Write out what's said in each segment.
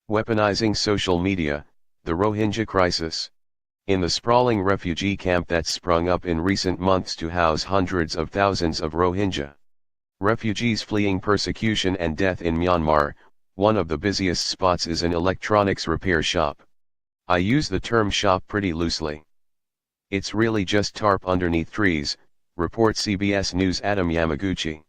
Weaponizing social media, the Rohingya crisis. In the sprawling refugee camp that's sprung up in recent months to house hundreds of thousands of Rohingya refugees fleeing persecution and death in Myanmar, one of the busiest spots is an electronics repair shop. I use the term shop pretty loosely. It's really just tarp underneath trees, reports CBS News' Adam Yamaguchi.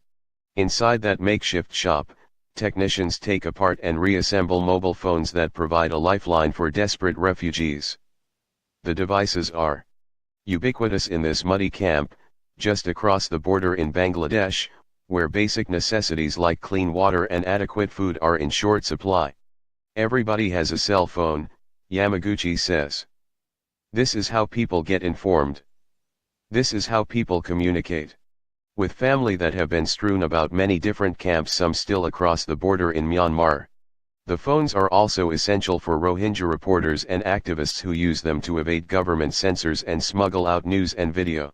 Inside that makeshift shop, technicians take apart and reassemble mobile phones that provide a lifeline for desperate refugees. The devices are ubiquitous in this muddy camp, just across the border in Bangladesh, where basic necessities like clean water and adequate food are in short supply. Everybody has a cell phone, Yamaguchi says. This is how people get informed. This is how people communicate with family that have been strewn about many different camps, some still across the border in Myanmar. The phones are also essential for Rohingya reporters and activists who use them to evade government censors and smuggle out news and video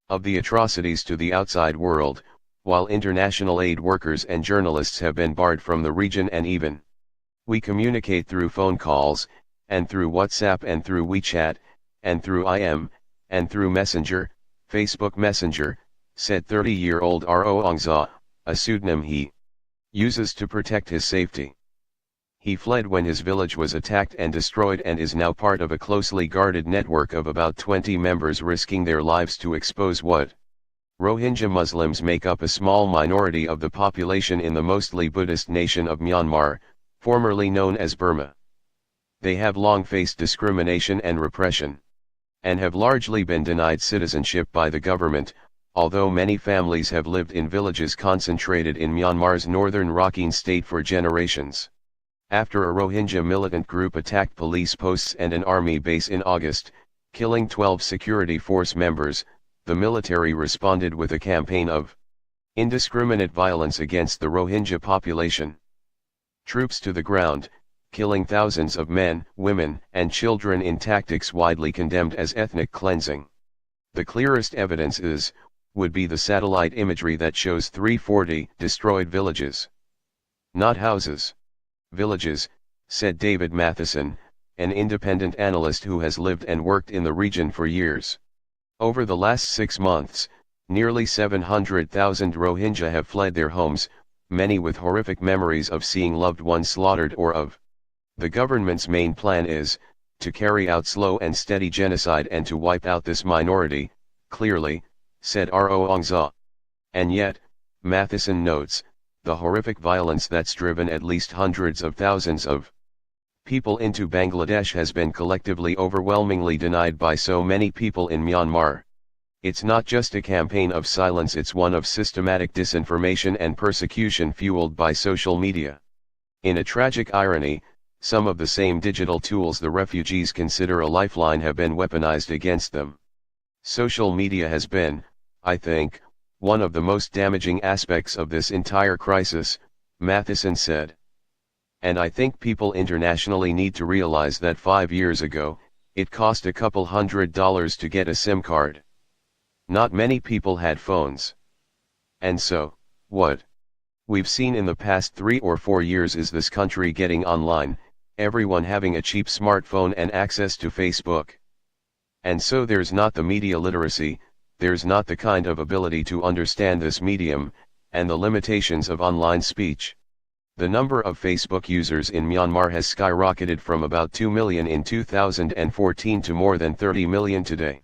of the atrocities to the outside world, while international aid workers and journalists have been barred from the region. And even we communicate through phone calls, and through WhatsApp, and through WeChat, and through IM, and through Messenger, Facebook Messenger, said 30-year-old Ro Ongza, a pseudonym he uses to protect his safety. He fled when his village was attacked and destroyed and is now part of a closely guarded network of about 20 members risking their lives to expose what Rohingya Muslims make up a small minority of the population in the mostly Buddhist nation of Myanmar, formerly known as Burma. They have long faced discrimination and repression, and have largely been denied citizenship by the government, although many families have lived in villages concentrated in Myanmar's northern Rakhine state for generations. After a Rohingya militant group attacked police posts and an army base in August, killing 12 security force members, the military responded with a campaign of indiscriminate violence against the Rohingya population. Troops to the ground, killing thousands of men, women, and children in tactics widely condemned as ethnic cleansing. The clearest evidence would be the satellite imagery that shows 340 destroyed villages. Not houses. Villages, said David Matheson, an independent analyst who has lived and worked in the region for years. Over the last 6 months, nearly 700,000 Rohingya have fled their homes, many with horrific memories of seeing loved ones slaughtered or of. The government's main plan is to carry out slow and steady genocide and to wipe out this minority, clearly, said Ro Ongza. And yet, Matheson notes, the horrific violence that's driven at least hundreds of thousands of people into Bangladesh has been collectively overwhelmingly denied by so many people in Myanmar. It's not just a campaign of silence, it's one of systematic disinformation and persecution fueled by social media. In a tragic irony, some of the same digital tools the refugees consider a lifeline have been weaponized against them. Social media has been, I think, one of the most damaging aspects of this entire crisis, Matheson said. And I think people internationally need to realize that 5 years ago, it cost a couple $100s to get a SIM card. Not many people had phones. And so, what we've seen in the past 3 or 4 years is this country getting online, everyone having a cheap smartphone and access to Facebook. And so there's not the media literacy, there's not the kind of ability to understand this medium, and the limitations of online speech. The number of Facebook users in Myanmar has skyrocketed from about 2 million in 2014 to more than 30 million today.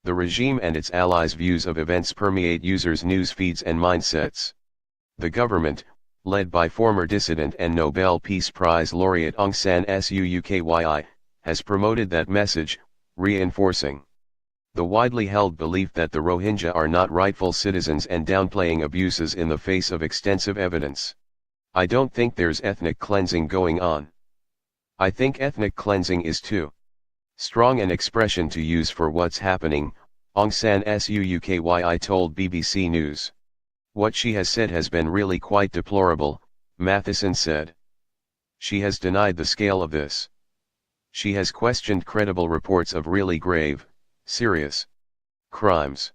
The regime and its allies' views of events permeate users' news feeds and mindsets. The government, led by former dissident and Nobel Peace Prize laureate Aung San Suu Kyi, has promoted that message, reinforcing the widely held belief that the Rohingya are not rightful citizens and downplaying abuses in the face of extensive evidence. I don't think there's ethnic cleansing going on. I think ethnic cleansing is too strong an expression to use for what's happening, Aung San Suu Kyi told BBC News. What she has said has been really quite deplorable, Matheson said. She has denied the scale of this. She has questioned credible reports of really grave, serious crimes.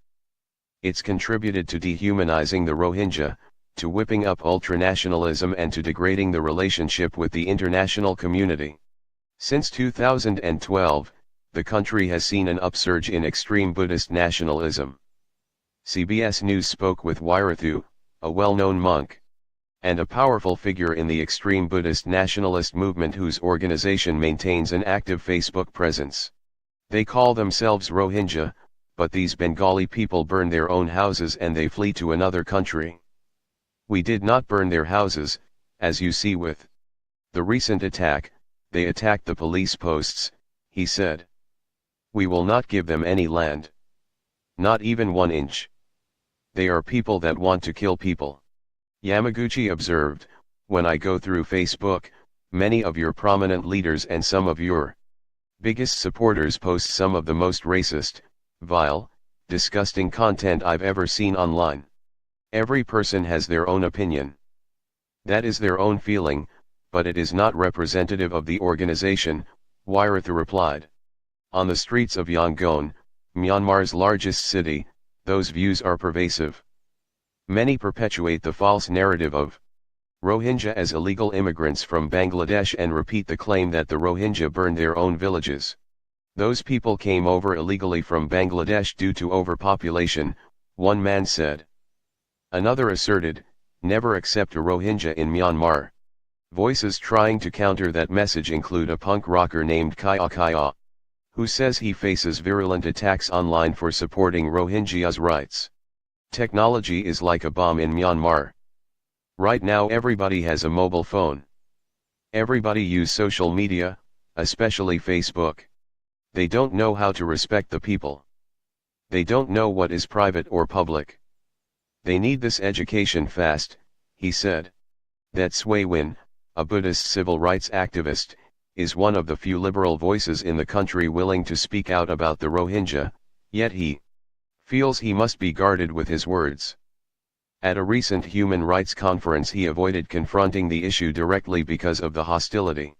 It's contributed to dehumanizing the Rohingya, to whipping up ultranationalism and to degrading the relationship with the international community. Since 2012, the country has seen an upsurge in extreme Buddhist nationalism. CBS News spoke with Wairathu, a well-known monk, and a powerful figure in the extreme Buddhist nationalist movement whose organization maintains an active Facebook presence. They call themselves Rohingya, but these Bengali people burn their own houses and they flee to another country. We did not burn their houses, as you see with the recent attack. They attacked the police posts, he said. We will not give them any land. Not even 1 inch. They are people that want to kill people. Yamaguchi observed, when I go through Facebook, many of your prominent leaders and some of your biggest supporters post some of the most racist, vile, disgusting content I've ever seen online. Every person has their own opinion. That is their own feeling, but it is not representative of the organization, Wairathu replied. On the streets of Yangon, Myanmar's largest city, those views are pervasive. Many perpetuate the false narrative of Rohingya as illegal immigrants from Bangladesh and repeat the claim that the Rohingya burned their own villages. Those people came over illegally from Bangladesh due to overpopulation, one man said. Another asserted, never accept a Rohingya in Myanmar. Voices trying to counter that message include a punk rocker named Kaya Kaya, who says he faces virulent attacks online for supporting Rohingyas' rights. Technology is like a bomb in Myanmar. Right now everybody has a mobile phone. Everybody use social media, especially Facebook. They don't know how to respect the people. They don't know what is private or public. They need this education fast, he said. That Sway Win, a Buddhist civil rights activist, is one of the few liberal voices in the country willing to speak out about the Rohingya, yet he feels he must be guarded with his words. At a recent human rights conference he avoided confronting the issue directly because of the hostility.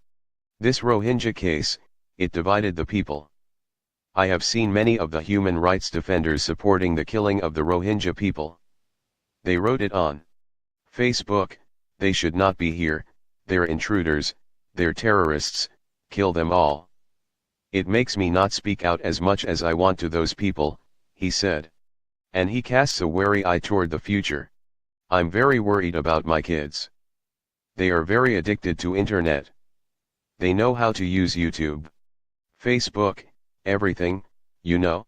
This Rohingya case, it divided the people. I have seen many of the human rights defenders supporting the killing of the Rohingya people. They wrote it on Facebook, they should not be here, they're intruders, they're terrorists, kill them all. It makes me not speak out as much as I want to those people, he said. And he casts a wary eye toward the future. I'm very worried about my kids. They are very addicted to internet. They know how to use YouTube, Facebook, everything, you know.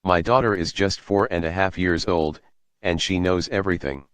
My daughter is just 4.5 years old, and she knows everything.